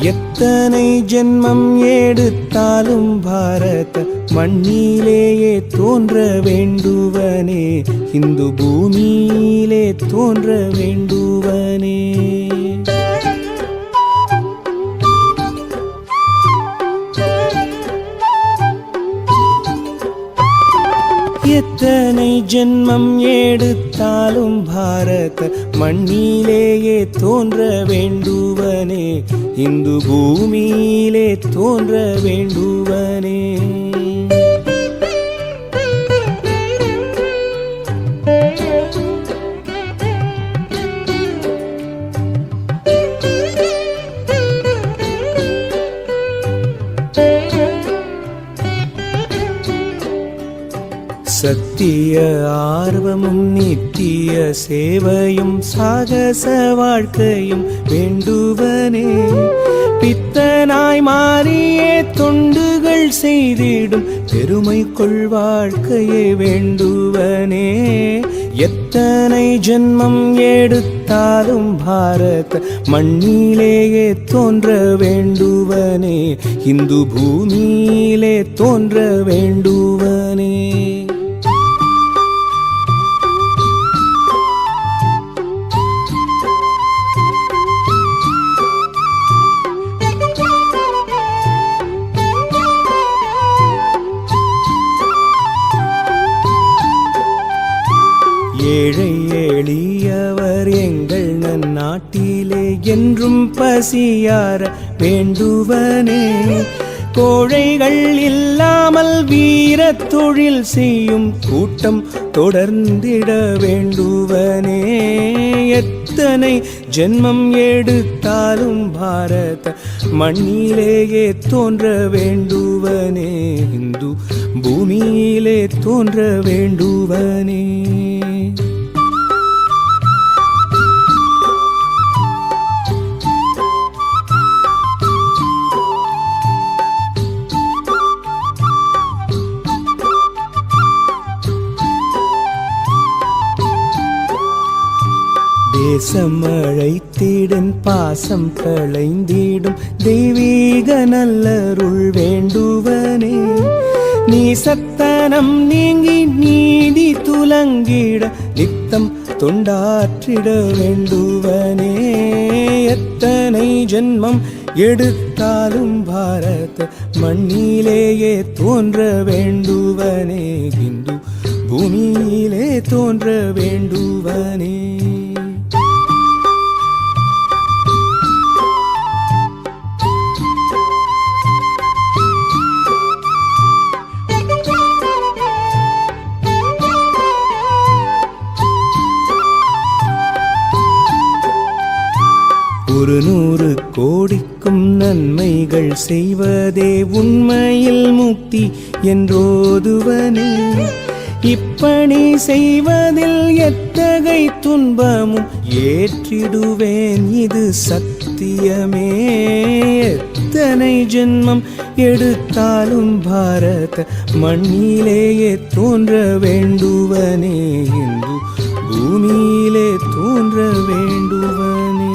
எத்தனை ஜென்மம் எடுத்தாலும் பாரத மண்ணிலேயே தோன்ற வேண்டுவனே, இந்து பூமியிலே தோன்ற வேண்டுவனே. எத்தனை ஜென்மம் எடுத்தாலும் பாரத மண்ணிலேயே தோன்ற வேண்டுவனே, இந்து பூமியிலே தோன்ற வேண்டுவனே. சத்திய ஆர்வமும் நித்திய சேவையும் சாகச வாழ்க்கையும் வேண்டுவனே, பித்தனாய் மாறியே தொண்டுகள் செய்திடும் பெருமை கொள் வாழ்க்கையை வேண்டுவனே. எத்தனை ஜென்மம் எடுத்தாலும் பாரத மண்ணிலேயே தோன்ற வேண்டுவனே, இந்து பூமியிலே தோன்ற வேண்டுவனே. ஏழை எளியவர் எங்கள் நன்னாட்டிலே என்றும் பசியார வேண்டுவனே, கோழைகள் இல்லாமல் வீர தொழில் செய்யும் கூட்டம் தொடர்ந்திட வேண்டுவனே. எத்தனை ஜென்மம் எடுத்தாலும் பாரத மண்ணிலேயே தோன்ற வேண்டுவனே, இந்து பூமியிலே தோன்ற வேண்டுவனே. தேசம் அழைத்திடும் பாசம் களைந்திடும் தெய்வீக நல்லருள் வேண்டுவனே, நீ சத்தனம் நீங்கி நீதி துலங்கிட நித்தம் தொண்டாற்றிட வேண்டுவனே. எத்தனை ஜென்மம் எடுத்தாலும் பாரத மண்ணிலேயே தோன்ற வேண்டுவனே, இந்து பூமியிலே தோன்ற வேண்டுவனே. ஒரு 100 கோடிக்கும் நன்மைகள் செய்வதே உண்மையில் முக்தி என்றோதுவனே, இப்பணி செய்வதில் எத்தகை துன்பமும் ஏற்றிடுவேன் இது சத்தியமே. எத்தனை ஜென்மம் எடுத்தாலும் பாரத மண்ணிலேயே தோன்ற வேண்டுவனே, இந்து பூமியிலே தோன்ற வேண்டுவனே.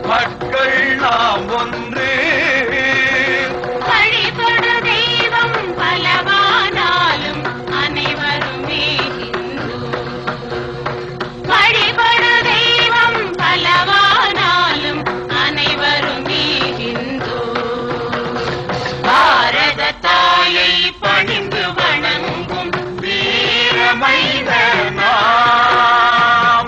மக்கள் நாம் ஒன்று. வழிபடு தெய்வம் பலவானாலும் அனைவருமே இந்து. வழிபடு தெய்வம் பலவானாலும் அனைவருமே இந்து. பாரத தாயை பணிந்து வணங்கும் வீரமைந்த நாம்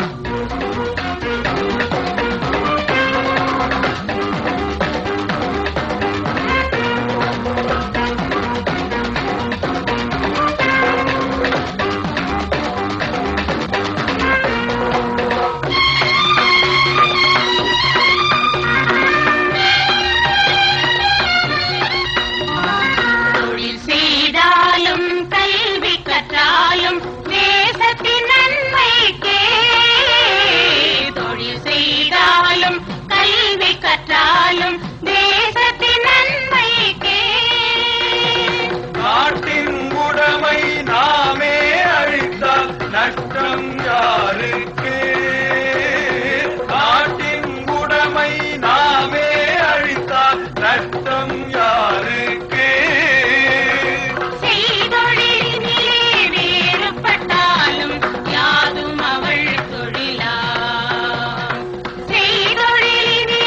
தொழில் செய்தாலும் கல்வி கற்றாலும் தேசத்தின் நன்மைக்கே. தொழில் செய்தாலும் கல்வி கற்றாலும் தேசத்தின் நன்மைக்கே. நாட்டின் உடைமை நாமே அழித்தால் நஷ்டம் யாருக்கு? நாட்டின் உடைமை நாமே அழித்தால் நஷ்டம் யாருக்கு? செய்தொழிலிலே வேறுபட்டாலும் யாதும் அவள் தொழிலா. செய்தொழிலிலே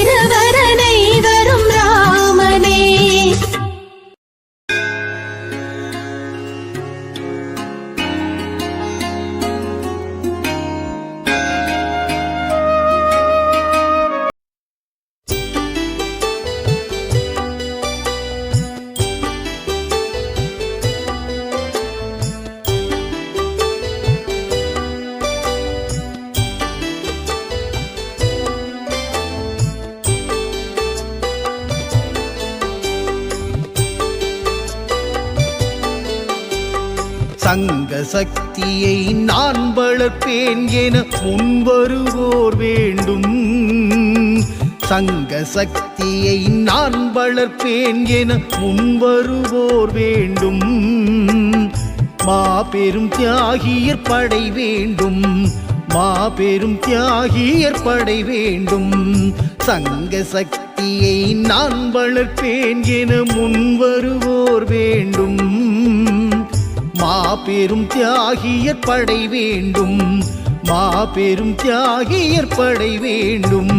பிரவரனை வரும் ராமனே. சங்க சக்தியை நான் வளர்ப்பேன் என முன்வருவோர் வேண்டும். சங்க சக்தியை நான் வளர்ப்பேன் என முன்வருவோர் வேண்டும். மாபெரும் தியாகியர் படை வேண்டும். மாபெரும் தியாகியர் படை வேண்டும். சங்க சக்தியை நான் வளர்ப்பேன் என முன்வருவோர் வேண்டும். மாபெரும் தியாகியர் படை வேண்டும். மாபெரும் தியாகியர் படை வேண்டும்.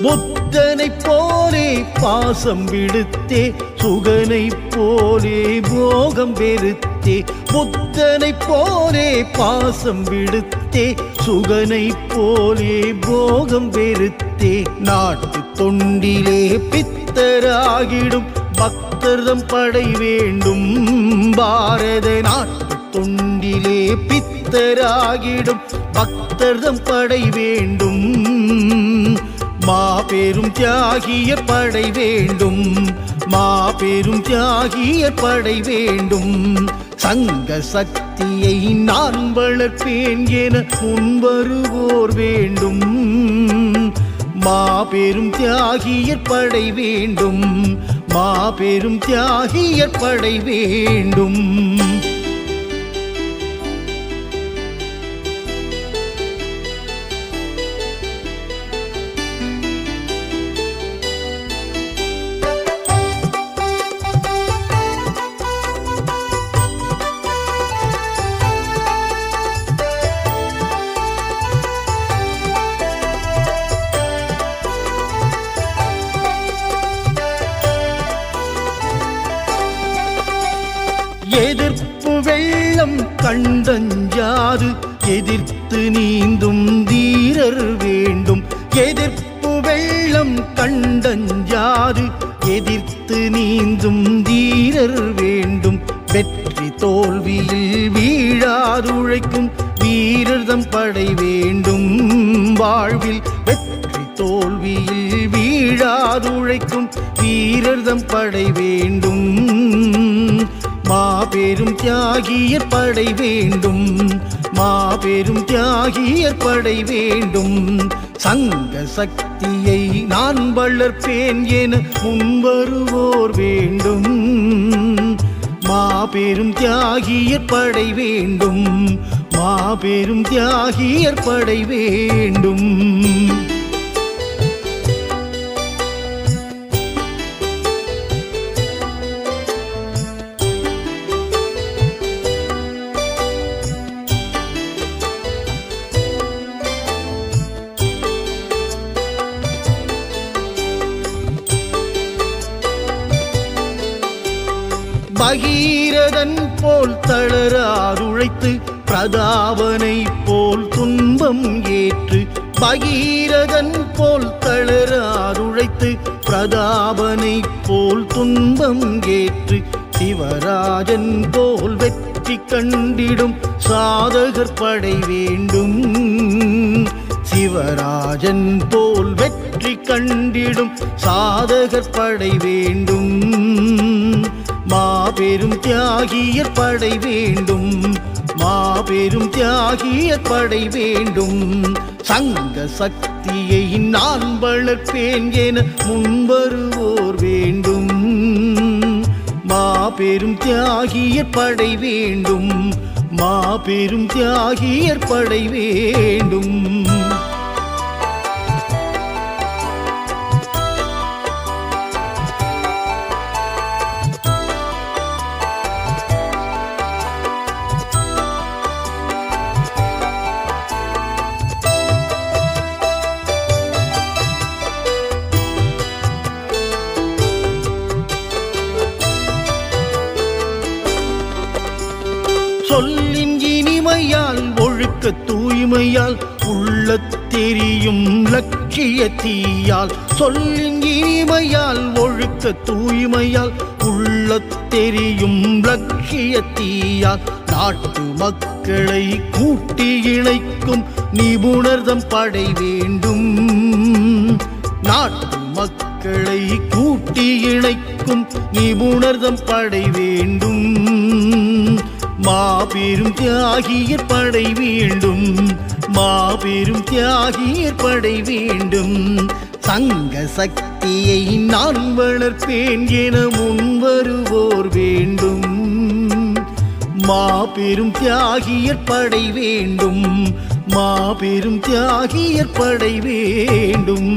புத்தனைப் போலே பாசம் விடுத்தே சுகனைப் போலே போகம் வெறுத்தே. புத்தனைப் போலே பாசம் விடுத்தே சுகனைப் போலே போகம் வெறுத்தே. நாட்டு தொண்டிலே பித்தராகிடும் பக்தர்தம் படை வேண்டும். பாரத நாட்டு தொண்டிலே பித்தராகிடும் பக்தர்தம் படை வேண்டும். மாபெரும் தியாகியர் படை வேண்டும். மாபெரும் தியாகியர் படை வேண்டும். சங்க சக்தியை நான் வளர்ப்பேன் என முன்வருவோர் வேண்டும். மாபெரும் தியாகியர் படை வேண்டும். மாபெரும் தியாகியர் படை வேண்டும். எதிர்ப்பு வெள்ளம் கண்டஞ்சாது எதிர்த்து நீந்தும் தீரர் வேண்டும். எதிர்ப்பு வெள்ளம் கண்டஞ்சாது எதிர்த்து நீந்தும் தீரர் வேண்டும். வெற்றி தோல்வியில் வீழாதுழைக்கும் வீரர்தம் படை வேண்டும். வாழ்வில் வெற்றி தோல்வியில் வீழாதுழைக்கும் வீரர்தம் படை வேண்டும். மாபெரும் தியாகியர் படை வேண்டும். மாபெரும் தியாகியர் படை வேண்டும். சங்க சக்தியை நான் வளர்ப்பேன் என முன்வருவோர் வேண்டும். மாபெரும் தியாகியர் படை வேண்டும். மாபெரும் தியாகியர் படை வேண்டும். பகீரதன் போல் தளராதுழைத்து பிரதாபனை போல் துன்பம் ஏற்று. பகீரதன் போல் தளராதுழைத்து பிரதாபனை போல் துன்பம் ஏற்று. சிவராஜன் போல் வெற்றி கண்டிடும் சாதகர் படை வேண்டும். சிவராஜன் போல் வெற்றி கண்டிடும் சாதகர் படை வேண்டும். மாபெரும் தியாகியர் படை வேண்டும். மாபெரும் தியாகியர் படை வேண்டும். சங்க சக்தியை நான் வளர்ப்பேன் என முன்வருவோர் வேண்டும். மாபெரும் தியாகியர் படை வேண்டும், மாபெரும் தியாகியர் படை வேண்டும். சொல்லின் இனிமையால் ஒழுக்க தூய்மையால் உள்ளத் தெரியும் லட்சிய தீயால், சொல்லின் இனிமையால் ஒழுக்க தூய்மையால் உள்ளத் தெரியும் லட்சிய தீயால், நாட்டு மக்களை கூட்டி இணைக்கும் நிபுணர்தம் படை வேண்டும், நாட்டு மக்களை கூட்டி இணைக்கும் நிபுணர்தம் படை வேண்டும். மாபெரும் தியாகியர் படை வேண்டும், மாபெரும் தியாகியர் படை வேண்டும். சங்க சக்தியை நான் வளர்ப்பேன் என முன்வருவோர் வேண்டும், மாபெரும் தியாகியர் படை வேண்டும், மாபெரும் தியாகியர் படை வேண்டும்.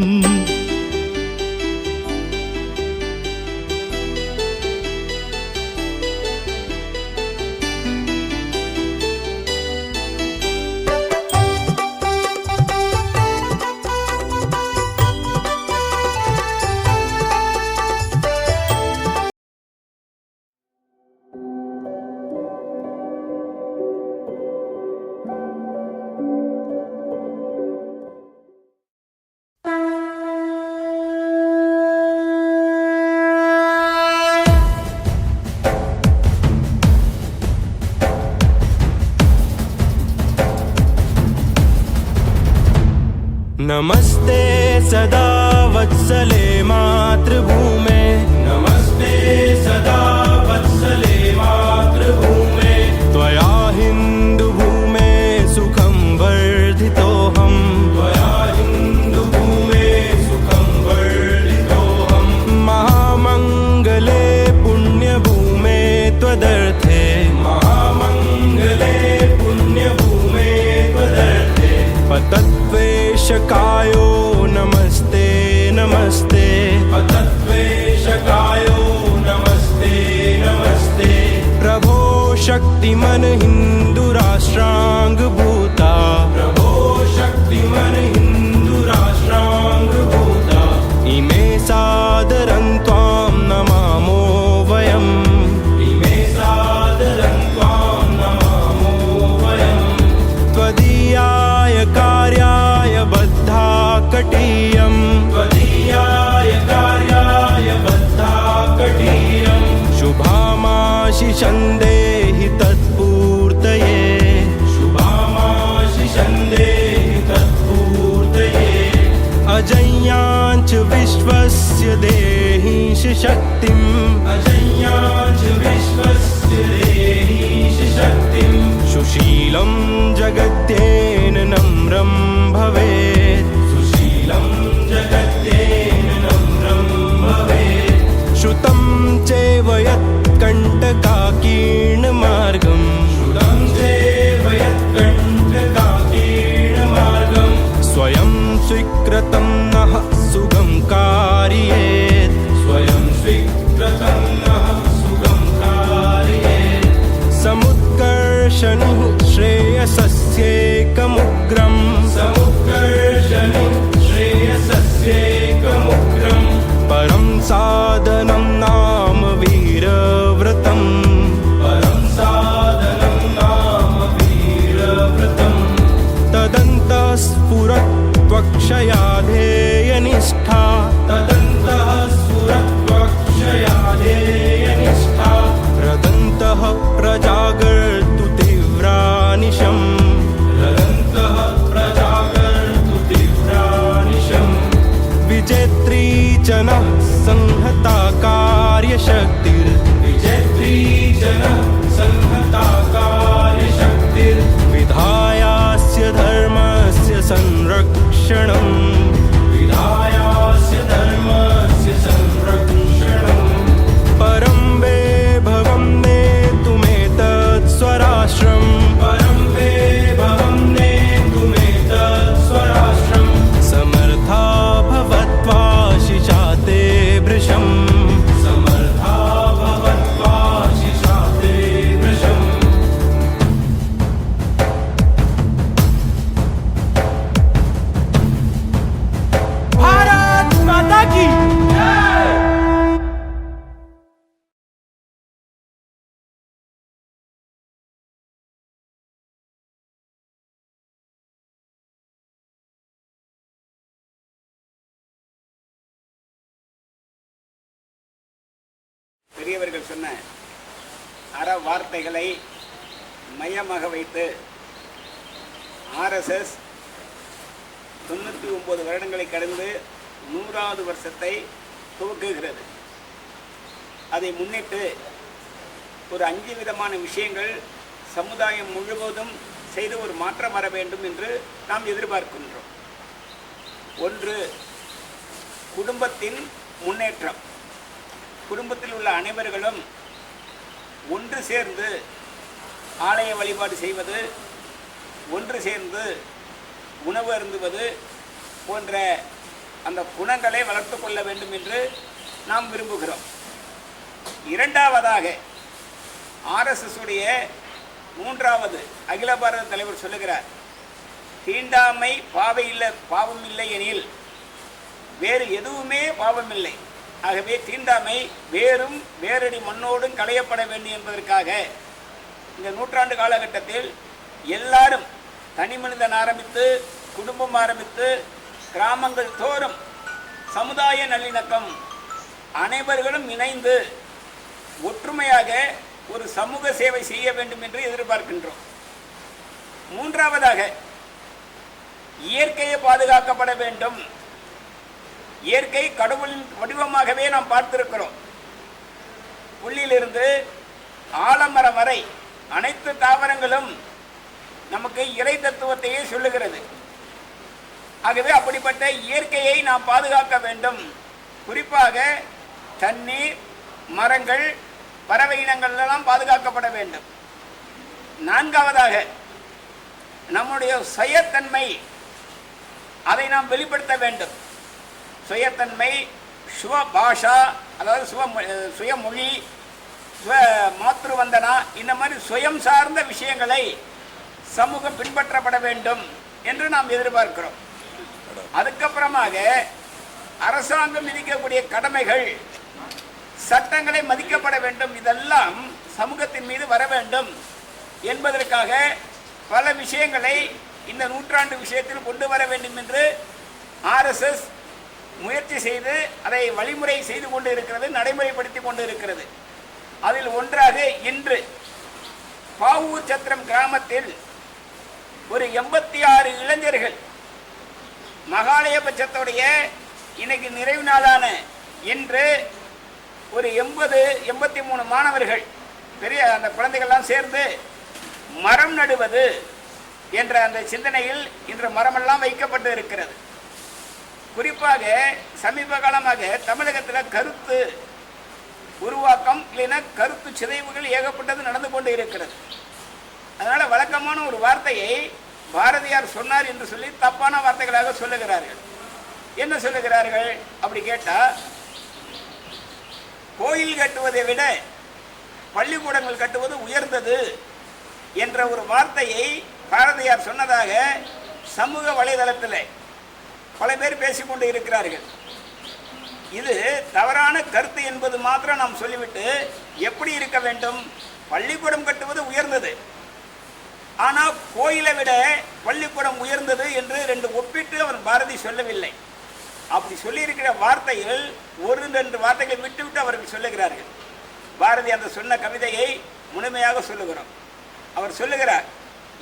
नमस्ते सदा वत्सले मातृभूमे, नमस्ते सदा वत्सले मातृभूमे, त्वया हिन्दुभूमे सुखं वर्धितोऽहम्, त्वया हिन्दुभूमे सुखं वर्धितोऽहम्, महामङ्गले पुण्यभूमे त्वदर्थे, महामङ्गले पुण्यभूमे त्वदर्थे, पतद्वेषकायो नमस्ते नमस्ते, पतद्वेषकायो नमस्ते नमस्ते, प्रभो शक्तिमन हिन्दुराष्ट्राङ्गभूता, प्रभो शक्तिमन हिन्दुराष्ट्राङ्गभूता, इमे सादरं त्वां नमामो वयम्, इमे सादरं त्वां नमामो वयम्, त्वदीयाय कार्याय बद्धा कटीयम्, त्वदीयाय कार्याय बद्धा कटीयम्, शुभामाशिषं देहि तत्पूर्तये, शुभामाशिषं देहि तत्पूर्तये, अजय्याञ्च विश्वस्य देहि शक्तिम्, अजय्याञ्च विश्वस्य देहि शक्तिम्, सुशीलं जगत्येन नम्रं भवेत्, सुशीलं जगत्येन नम्रं भवेत्, श्रुतं चैव यत्कण्टकाकीर्णमार्गम्, श्रुतं चैव यत्कण्टकाकीर्णमार्गम्, स्वयं स्वीकृतं नः सुगं कारयेत्, स्वयं स्वीकृतं नः सुगं कारयेत्, समुत्कर्षणुः श्रेयसस्येकमुग्रम्, समुत्कर्षणि श्रेयसस्येकमुग्रम्, परं साधनं नाम वीरव्रतम्, परं साधनं नाम वीरव्रतम्, तदन्तः स्फुरत्वक्षया ध्येयनिष्ठा, तदन्तः स्फुरत्वक्षया ध्येयनिष्ठा, रदन्तः प्रजागर्तु तीव्रा பெரியவர்கள் சொன்ன அற வார்த்தைகளை மையமாக வைத்து ஆர்எஸ்எஸ் 99 வருடங்களை கடந்து 100வது வருஷத்தை துவக்குகிறது. அதை முன்னிட்டு ஒரு 5 விதமான விஷயங்கள் சமுதாயம் முழுவதும் செய்து ஒரு மாற்றம் வர வேண்டும் என்று நாம் எதிர்பார்க்கின்றோம். ஒன்று, குடும்பத்தின் முன்னேற்றம். குடும்பத்தில் உள்ள அனைவர்களும் ஒன்று சேர்ந்து ஆலய வழிபாடு செய்வது, ஒன்று சேர்ந்து உணவு அருந்துவது போன்ற அந்த குணங்களை வளர்த்து கொள்ள வேண்டும் என்று நாம் விரும்புகிறோம். இரண்டாவதாக, ஆர்எஸ்எஸ் உடைய 3வது அகில பாரத தலைவர் சொல்லுகிறார், தீண்டாமை பாவம் இல்லை எனில் வேறு எதுவுமே பாவமில்லை. ஆகவே தீண்டாமை வேரடி மண்ணோடும் களையப்பட வேண்டும் என்பதற்காக இந்த நூற்றாண்டு காலகட்டத்தில் எல்லாரும் தனி மனிதன் ஆரம்பித்து குடும்பம் ஆரம்பித்து கிராமங்கள் தோறும் சமுதாய நல்லிணக்கம், அனைவர்களும் இணைந்து ஒற்றுமையாக ஒரு சமூக சேவை செய்ய வேண்டும் என்று எதிர்பார்க்கின்றோம். மூன்றாவதாக, இயற்கையை பாதுகாக்கப்பட வேண்டும். இயற்கை கடவுளின் வடிவமாகவே நாம் பார்த்திருக்கிறோம். புள்ளியிலிருந்து ஆலமரம் வரை அனைத்து தாவரங்களும் நமக்கு இறை தத்துவத்தையே சொல்லுகிறது. ஆகவே அப்படிப்பட்ட இயற்கையை நாம் பாதுகாக்க வேண்டும். குறிப்பாக தண்ணீர், மரங்கள், பறவை இனங்கள் எல்லாம் பாதுகாக்கப்பட வேண்டும். நான்காவதாக, நம்முடைய சுயத்தன்மை, அதை நாம் வெளிப்படுத்த வேண்டும். சுயத்தன்மை, சுவபாஷா, அதாவது சுயமொழி, மாத்ருவந்தனா, இந்த மாதிரி சுயம் சார்ந்த விஷயங்களை சமூகம் பின்பற்றப்பட வேண்டும் என்று நாம் எதிர்பார்க்கிறோம். அதுக்கப்புறமாக அரசாங்கம் விதிக்கக்கூடிய கடமைகள், சட்டங்களை மதிக்கப்பட வேண்டும். இதெல்லாம் சமூகத்தின் மீது வர வேண்டும் என்பதற்காக பல விஷயங்களை இந்த நூற்றாண்டு விஷயத்தில் கொண்டு வர வேண்டும் என்று ஆர்எஸ்எஸ் முயற்சி செய்து அதை வழிமுறை செய்து கொண்டு இருக்கிறது, நடைமுறைப்படுத்தி கொண்டு இருக்கிறது. அதில் ஒன்றாக இன்று பாவூர் சத்திரம் கிராமத்தில் ஒரு 86 இளைஞர்கள் மகாலயபட்சத்துடைய இன்னைக்கு நிறைவு நாளான இன்று ஒரு 83 மாணவர்கள், பெரிய அந்த குழந்தைகள்லாம் சேர்ந்து மரம் நடுவது என்ற அந்த சிந்தனையில் இன்று மரமெல்லாம் வைக்கப்பட்டு இருக்கிறது. குறிப்பாக சமீப காலமாக தமிழகத்தில் கருத்து உருவாக்கம் இல்லைன்னா கருத்து சிதைவுகள் ஏகப்பட்டது நடந்து கொண்டு இருக்கிறது. அதனால் வழக்கமான ஒரு வார்த்தையை பாரதியார் சொன்னார் என்று சொல்லி தப்பான வார்த்தைகளாக சொல்லுகிறார்கள். என்ன சொல்லுகிறார்கள் அப்படி கேட்டால், கோயில் கட்டுவதை விட பள்ளிக்கூடங்கள் கட்டுவது உயர்ந்தது என்ற ஒரு வார்த்தையை பாரதியார் சொன்னதாக சமூக வலைதளத்தில் பல பேர் பேசிக்கொண்டு இருக்கிறார்கள். இது தவறான கருத்து என்பது மாத்திரம் நாம் சொல்லிவிட்டு, எப்படி இருக்க வேண்டும், பள்ளிக்கூடம் கட்டுவது உயர்ந்தது, ஆனால் கோயிலை விட பள்ளிக்கூடம் உயர்ந்தது என்று 2 ஒப்பிட்டு அவர் பாரதி சொல்லவில்லை. அப்படி சொல்லியிருக்கிற வார்த்தைகள் 1-2 வார்த்தைகள் விட்டுவிட்டு அவர்கள் சொல்லுகிறார்கள். பாரதி அந்த சொன்ன கவிதையை முழுமையாக சொல்லுகிறோம். அவர் சொல்லுகிறார்,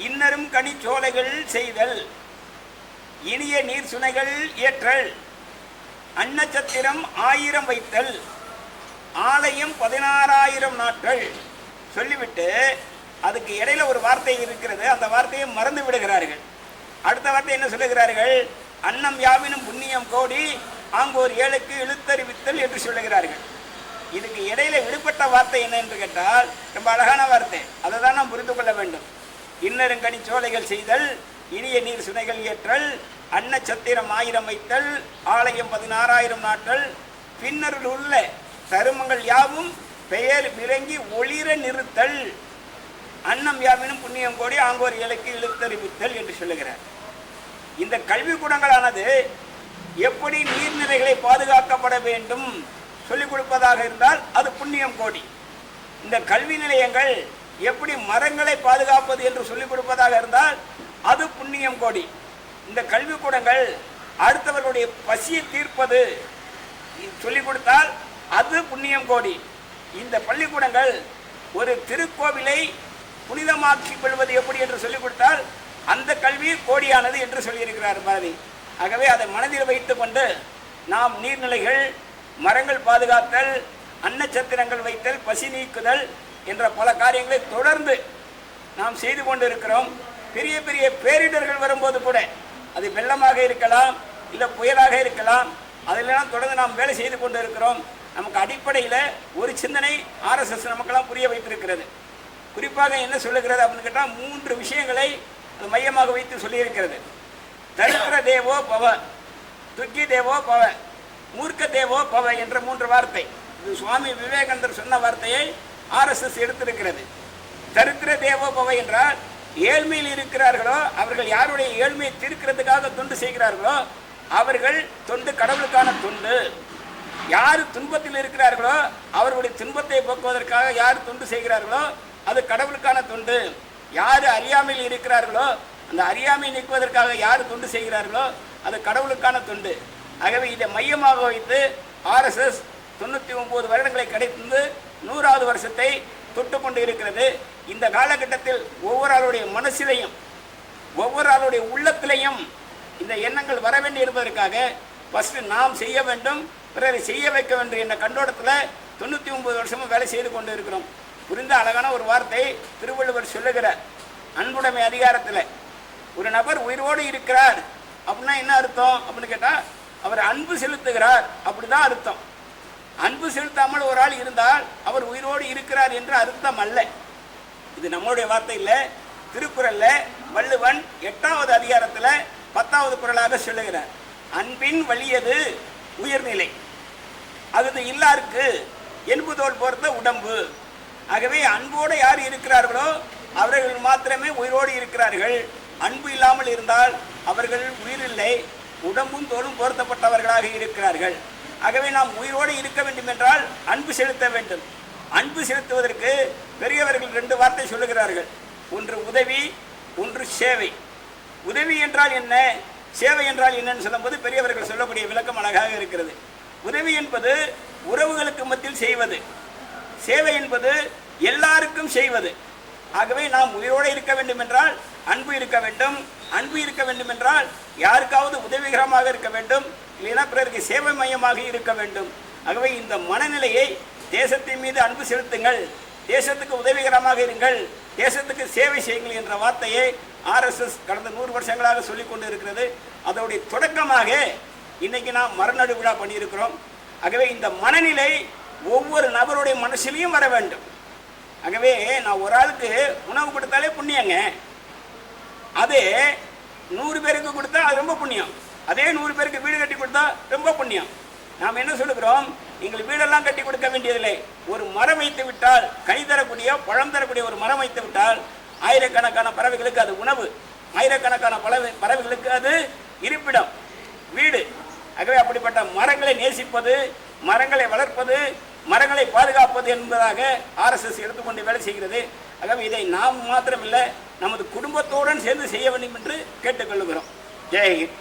இன்னரும் கனிச்சோலைகள் செய்தல், இனிய நீர் சுனைகள் ஏற்றல், அன்னச்சத்திரம் 1000 வைத்தல், ஆலயம் 16,000 நாட்கள் சொல்லிவிட்டு அதுக்கு இடையில ஒரு வார்த்தை இருக்கிறது, அந்த வார்த்தையை மறந்து விடுகிறார்கள். அடுத்த வார்த்தை என்ன சொல்லுகிறார்கள், அன்னம் யாவினும் புண்ணியம் கோடி ஆங்கோர் ஏழுக்கு இழுத்தறிவித்தல் என்று சொல்லுகிறார்கள். இதுக்கு இடையில விடுபட்ட வார்த்தை என்ன என்று கேட்டால் ரொம்ப அழகான வார்த்தை, அதை தான் நாம் புரிந்து கொள்ள வேண்டும். இன்னருங்கனி சோலைகள் செய்தல், இனிய நீர் சுனைகள் ஏற்றல், அன்னச்சத்திரம் 1000 வைத்தல், ஆலயம் 16,000 நாட்கள், பின்னரில் உள்ள தருமங்கள் யாவும் பெயர் விளங்கி ஒளிர நிறுத்தல், அன்னம் யாவினும் புண்ணியம் கோடி ஆங்கோர் இலக்கு இழுத்தறிவித்தல் என்று சொல்லுகிறார். இந்த கல்விக்கூடங்களானது எப்படி நீர்நிலைகளை பாதுகாக்கப்பட வேண்டும் சொல்லிக் கொடுப்பதாக இருந்தால் அது புண்ணியம் கோடி. இந்த கல்வி நிலையங்கள் எப்படி மரங்களை பாதுகாப்பது என்று சொல்லிக் கொடுப்பதாக இருந்தால் அது புண்ணியம் கோடி. இந்த கல்விக்கூடங்கள் அடுத்தவர்களுடைய பசியை தீர்ப்பது சொல்லிக் கொடுத்தால் அது புண்ணியம் கோடி. இந்த பள்ளிக்கூடங்கள் ஒரு திருக்கோவிலை புனிதமாக்கிக் கொள்வது எப்படி என்று சொல்லிக் கொடுத்தால் அந்த கல்வி கோடியானது என்று சொல்லியிருக்கிறார் பாரதி. ஆகவே அதை மனதில் வைத்துக் கொண்டு நாம் நீர்நிலைகள், மரங்கள் பாதுகாத்தல், அன்னச்சத்திரங்கள் வைத்தல், பசி நீக்குதல் என்ற பல காரியங்களை தொடர்ந்து நாம் செய்து கொண்டு இருக்கிறோம். பெரிய பெரிய பேரிடர்கள் வரும்போது கூட, அது வெள்ளமாக இருக்கலாம், இல்லை புயலாக இருக்கலாம், அதிலெல்லாம் தொடர்ந்து நாம் வேலை செய்து கொண்டு இருக்கிறோம். நமக்கு அடிப்படையில் ஒரு சிந்தனை RSS நமக்கெல்லாம் புரிய வைத்திருக்கிறது. குறிப்பாக என்ன சொல்லுகிறது அப்படின்னு கேட்டால் 3 விஷயங்களை அது மையமாக வைத்து சொல்லியிருக்கிறது. தரித்திர தேவோ பவ, துக்கி தேவோ பவ, மூர்க்க தேவோ பவ என்ற 3 வார்த்தை. இது சுவாமி விவேகானந்தர் சொன்ன வார்த்தையை RSS எடுத்திருக்கிறது. தரித்திர தேவோ பவ என்றால் ஏழ்மையில் இருக்கிறார்களோ அவர்கள் யாருடைய ஏழ்மையை தீர்க்கிறதுக்காக தொண்டு செய்கிறார்களோ அவர்கள் தொண்டு கடவுளுக்கான தொண்டு. யார் துன்பத்தில் இருக்கிறார்களோ அவர்களுடைய துன்பத்தை போக்குவதற்காக யார் தொண்டு செய்கிறார்களோ அது கடவுளுக்கான தொண்டு. யார் அறியாமையில் இருக்கிறார்களோ அந்த அறியாமையை நீக்குவதற்காக யார் தொண்டு செய்கிறார்களோ அது கடவுளுக்கான தொண்டு. ஆகவே இதை மையமாக வைத்து RSS 99 வருடங்களை கிடைத்து 100வது வருஷத்தை தொட்டு கொண்டு இருக்கிறது. இந்த காலகட்டத்தில் ஒவ்வொரு ஆளுடைய மனசிலையும் ஒவ்வொரு ஆளுடைய உள்ளத்திலையும் இந்த எண்ணங்கள் வர வேண்டி இருப்பதற்காக ஃபஸ்ட்டு நாம் செய்ய வேண்டும், பிறரை செய்ய வைக்க வேண்டும் என்ற கண்ணோட்டத்தில் 99 வருஷமும் வேலை செய்து கொண்டு இருக்கிறோம். புரிந்த அழகான ஒரு வார்த்தை திருவள்ளுவர் சொல்லுகிறார். அன்புடைமை அதிகாரத்தில் ஒரு நபர் உயிரோடு இருக்கிறார் அப்படின்னா என்ன அர்த்தம் அப்படின்னு கேட்டால் அவர் அன்பு செலுத்துகிறார் அப்படிதான் அர்த்தம். அன்பு செலுத்தாமல் ஒரு ஆள் இருந்தால் அவர் உயிரோடு இருக்கிறார் என்று அர்த்தம் அல்ல. இது நம்மளுடைய வார்த்தை இல்லை. திருக்குறள்ல வள்ளுவன் 8வது அதிகாரத்தில் 10வது குறளாக சொல்லுகிறார். அன்பின் வலியது உயர்நிலை, அது இல்லாருக்கு என்பதோல் பொறுத்த உடம்பு. ஆகவே அன்போடு யார் இருக்கிறார்களோ அவர்கள் மாத்திரமே உயிரோடு இருக்கிறார்கள். அன்பு இல்லாமல் இருந்தால் அவர்கள் உயிரில்லை, உடம்பும் தோளும் பொருத்தப்பட்டவர்களாக இருக்கிறார்கள். ஆகவே நாம் உயிரோடு இருக்க வேண்டும் என்றால் அன்பு செலுத்த வேண்டும். அன்பு செலுத்துவதற்கு பெரியவர்கள் 2 வார்த்தை சொல்லுகிறார்கள். ஒன்று உதவி, ஒன்று சேவை. உதவி என்றால் என்ன, சேவை என்றால் என்னன்னு சொல்லும்போது பெரியவர்கள் சொல்லக்கூடிய விளக்கம் அழகாக இருக்கிறது. உதவி என்பது உறவுகளுக்கு மத்தியில் செய்வது, சேவை என்பது எல்லாருக்கும் செய்வது. ஆகவே நாம் உயிரோடு இருக்க வேண்டும் என்றால் அன்பு இருக்க வேண்டும். அன்பு இருக்க வேண்டும் என்றால் யாருக்காவது உதவிகரமாக இருக்க வேண்டும், இல்லைன்னா பிறருக்கு சேவை மையமாக இருக்க வேண்டும். ஆகவே இந்த மனநிலையை தேசத்தின் மீது அன்பு செலுத்துங்கள், தேசத்துக்கு உதவிகரமாக இருங்கள், தேசத்துக்கு சேவை செய்யுங்கள் என்ற வார்த்தையை RSS கடந்த 100 வருஷங்களாக சொல்லிக் கொண்டு இருக்கிறது. அதோடைய தொடக்கமாக இன்னைக்கு நாம் மரநடு விழா பண்ணியிருக்கிறோம். ஆகவே இந்த மனநிலை ஒவ்வொரு நபருடைய மனசிலையும் வர வேண்டும். ஆகவே நான் ஒரு ஆளுக்கு உணவு கொடுத்தாலே புண்ணியங்க, அதே 100 பேருக்கு கொடுத்தா அது ரொம்ப புண்ணியம். அதே 100 பேருக்கு வீடு கட்டி கொடுத்தா ரொம்ப புண்ணியம். நாம் என்ன சொல்லுகிறோம், நீங்கள் வீடெல்லாம் கட்டி கொடுக்க வேண்டியதில்லை, ஒரு மரம் வைத்து விட்டால், கனி தரக்கூடிய பழம் தரக்கூடிய ஒரு மரம் வைத்து விட்டால் ஆயிரக்கணக்கான பறவைகளுக்கு அது உணவு, ஆயிரக்கணக்கான பறவைகளுக்கு அது இருப்பிடம், வீடு. ஆகவே அப்படிப்பட்ட மரங்களை நேசிப்பது, மரங்களை வளர்ப்பது, மரங்களை பாதுகாப்பது என்பதாக RSS எடுத்துக்கொண்டு வேலை செய்கிறது. ஆகவே இதை நாம் மாத்திரமில்லை, நமது குடும்பத்துடன் சேர்ந்து செய்ய வேண்டும் என்று கேட்டுக்கொள்கிறோம். ஜெய் ஹிந்த்.